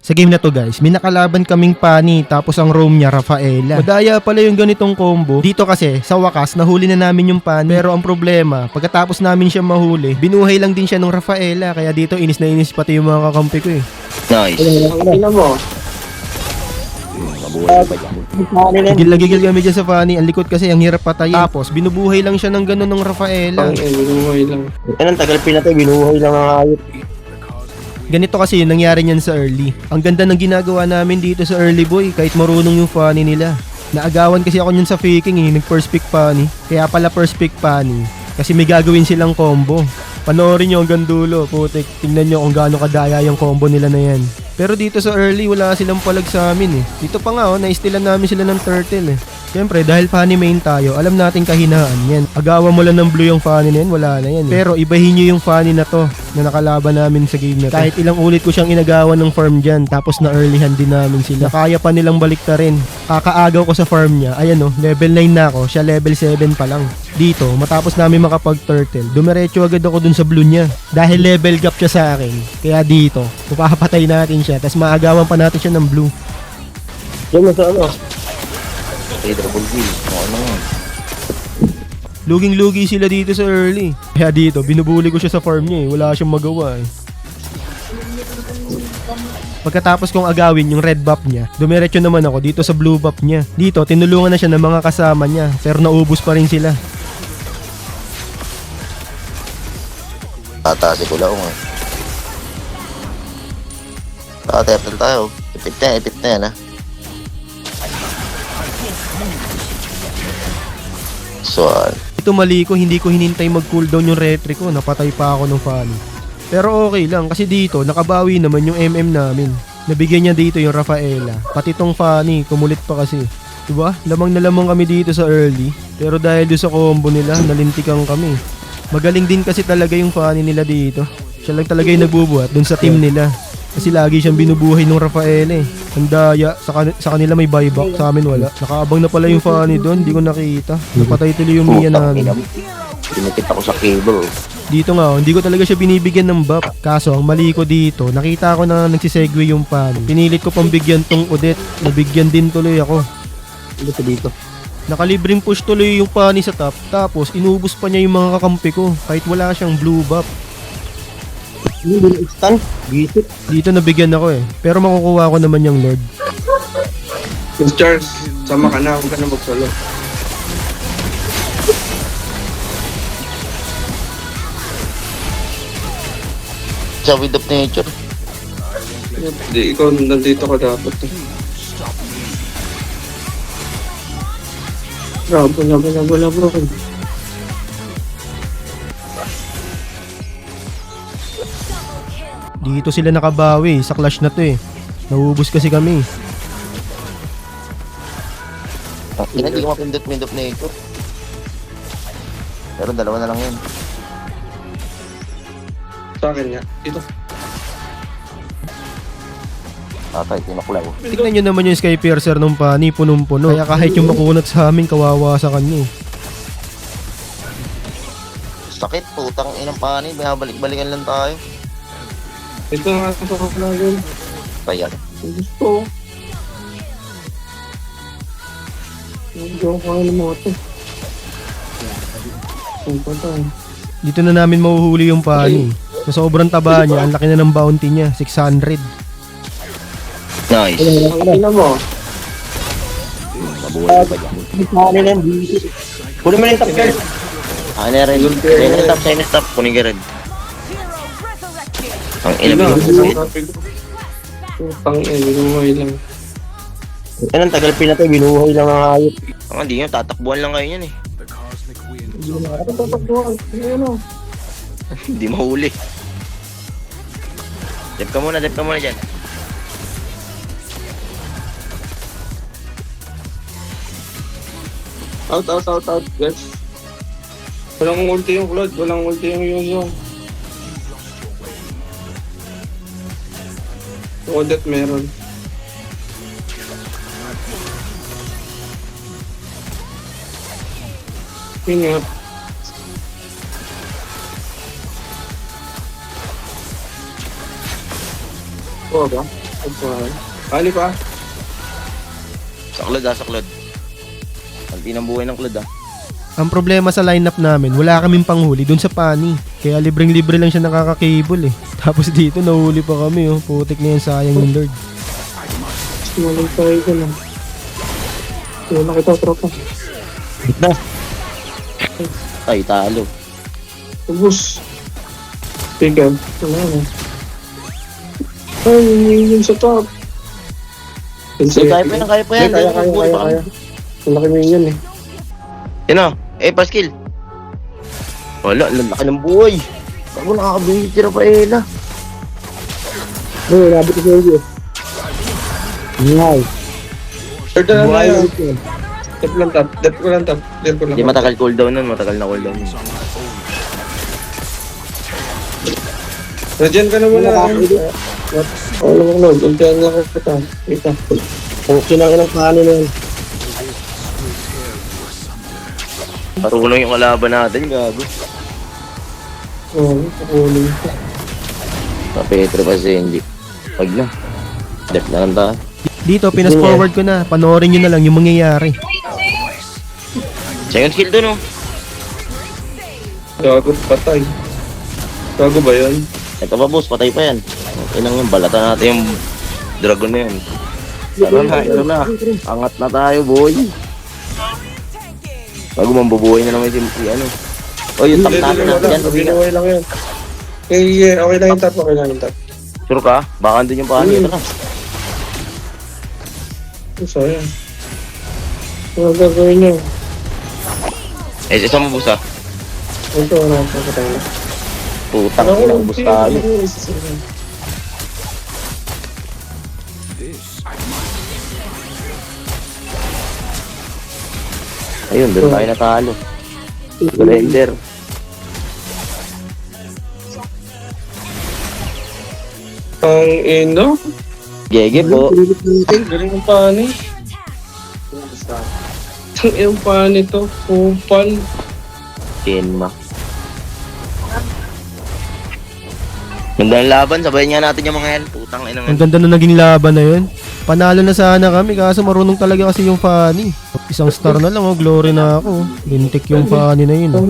Sa game na to guys, may nakalaban kaming Pani tapos ang roam niya Rafaela. Madaya pala yung ganitong combo. Dito kasi, sa wakas, nahuli na namin yung Pani. Pero ang problema, pagkatapos namin siya mahuli, binuhay lang din siya ng Rafaela. Kaya dito inis na inis pati yung mga kakampi ko eh. Nice. Ang ina mo. Mabuhay pa dyan. Gigil na gigil kami dyan sa Pani. Ang likod kasi, ang hirap patayin. Tapos, binubuhay lang siya ng ganun ng Rafaela. Binuhay lang. Yan ang tagal pinatay, binuhay lang ang hayop. Ganito kasi yung nangyari niyan sa early. Ang ganda ng ginagawa namin dito sa early boy, kahit marunong yung Fanny nila. Naagawan kasi ako niyan sa faking eh, nag-first pick Fanny. Kaya pala first pick Fanny, kasi may gagawin silang combo. Panoorin nyo hanggang dulo, putik. Tingnan nyo kung gaano kadaya yung combo nila na yan. Pero dito sa early, wala silang palag sa amin eh. Dito pa nga naistilan namin sila ng turtle eh. Siyempre, dahil Fanny main tayo, alam natin kahinaan yan. Agawan mo lang ng blue yung Fanny na yan, wala na yan. Pero ibahin nyo yung Fanny na to, na nakalaban namin sa game na to. Kahit ilang ulit ko siyang inagawan ng farm dyan, tapos na early hand din namin sila. Kaya pa nilang baliktarin. Kakaagaw ko sa farm niya, ayan level 9 na ako, siya level 7 pa lang. Dito, matapos namin makapag-turtle, dumiretso agad ako dun sa blue niya. Dahil level gap siya sa akin. Kaya dito, mapapatay natin siya, tapos maagawan pa natin siya ng blue. Diyan mo sa ano? Okay, double kill. Ano nga. Luging-lugi sila dito sa early. Kaya dito, binubuli ko siya sa farm niya eh. Wala siyang magawa eh. Pagkatapos kong agawin yung red buff niya, dumiretso naman ako dito sa blue buff niya. Dito, tinulungan na siya ng mga kasama niya, pero naubos pa rin sila. Tatasi ko lang nga. Turtle tayo. Ipit na yan ha. So, Ito mali ko, hindi ko hinintay mag-cooldown yung retry ko, napatay pa ako ng Fanny. Pero okay lang, kasi dito, nakabawi naman yung MM namin. Nabigyan niya dito yung Rafaela. Pati tong Fanny, kumulit pa kasi. Diba? Lamang na lamang kami dito sa early. Pero dahil doon sa combo nila, nalintikan kami. Magaling din kasi talaga yung Fanny nila dito. Siya lang talaga yung nagbubuhat doon sa team nila. Kasi lagi siyang binubuhay ng Rafaela eh. Ang daya, sa kanila may buyback, sa amin wala. Nakaabang na pala yung Fanny doon, hindi ko nakita. Napatay tuloy yung Mia namin. Pinikit ako sa cable. Dito nga, hindi ko talaga siya binibigyan ng buff. Kaso, ang mali ko dito, nakita ko na nagsisegue yung Fanny. Pinilit ko pang bigyan tong Odette, nabigyan din tuloy ako. Dito. Nakalibreng push tuloy yung Fanny sa top, tapos inubos pa niya yung mga kakampi ko, kahit wala siyang blue buff. Stun? Visit? Dito nabigyan ako eh, pero makukuha ko naman yung Lord. Charles, sama ka na. Huwag ka na mag-solo. Sa with of nature. Hindi, ikaw nandito ka dapat. Labo. Dito sila nakabawi, sa clash na to eh. Nauubos kasi kami. Hindi ko mapindot na ito. Pero dalawa na lang yun. Sa akin nga. Ito. Tatay, tinaklaw. Tignan nyo naman yung Sky Piercer ng Fanny, punong-puno. Kaya kahit yung makunat sa amin, kawawa sa kanya eh. Sakit, putang inang Pani. Binabalik-balikan lang tayo. Ito nga ito ka na yun. Kaya. Gusto. Hindi ako kaya ng moto. Dito na namin mahuhuli yung Fanny. Sa sobrang taba niya, ang laki na ng bounty niya, 600. Nice. Ang ina mo. Mabuhay pa dyan. Kunin mo na yung top card. Ano rin? Sign stop. Kunin ka rin. Ang ilang Pang binuhay lang. yan ang tagal pinatay, binuhay lang ang hayop. Ang hindi nyo, tatakbuhan lang kayo yan eh. Hindi mahuli. Dep ka muna dyan. Out, guys. Walang ulti yung Claude, walang ulti yung Yuzong. Odette meron. Yun nga. Oo ba? Ali pa. Sa Claude. Anti ng buhay ng Claude ah. Ang problema sa lineup namin, wala kaming panghuli dun sa Pani. Kaya libreng-libre lang siya nakaka-cable eh. Tapos dito nahuli pa kami oh. Putik na yan, sayang yung Lord. Sumalang tayo ko lang. Wala kita tropa. Na. Ay, talo. Ubus. Tigam. Wala na. Ay, yung sa top. Kaya pa yan. Kaya. Malaki mo yun eh. Yan o. Paskil. Wala, lalaki ng buhay. Ako nakakabihitira pa Ela. Uy, nabit ko sa iyo. Wow. Third na lang yan. Dep ko lang tap. Hindi matagal cooldown nun, matagal na cooldown nun. Regen ka na muna. Wala mo Lord, ultihan lang kita. Kita. Kung kinangin ng paano na yun. Marunong yung kalaban natin, gago. Oo, kukunin ko. Sa Petro pa si Andy. Wag na. Dep na lang tayo. Dito, pinas-forward ko na. Panoorin nyo na lang yung mangyayari. Second skill dun oh. Gago, patay. Gago ba yun? Ito pa boss, patay pa yan. Inang yung balatan natin yung dragon na yun. Ito na. Angat na tayo boy. Bago mambubuhay na naman si ano. O yung top natin natin yan. Binuhay lang yun. Okay lang yung tap, okay lang yung tap. Sure ka? Baka andun yung paano. Ito na. Sayang. Ano gagawin niyo? Isa mo boss ah. Ito, ano ang pagkatay na. Putang inang boss tayo. Ayun, doon tayo natalo. Surrender. Ang ino? Gege po. Galing ang pani. Ang iyong pani to. Kupal. Kenma. Ganda ng laban, sabayin nga natin yung mga yan. Putang ina Ang nga. ganda na naging laban na yun. Panalo na sana kami, kaso marunong talaga kasi yung Fanny. Isang star na lang, oh. Glory na ako. Lintik yung Fanny na yun. Oh.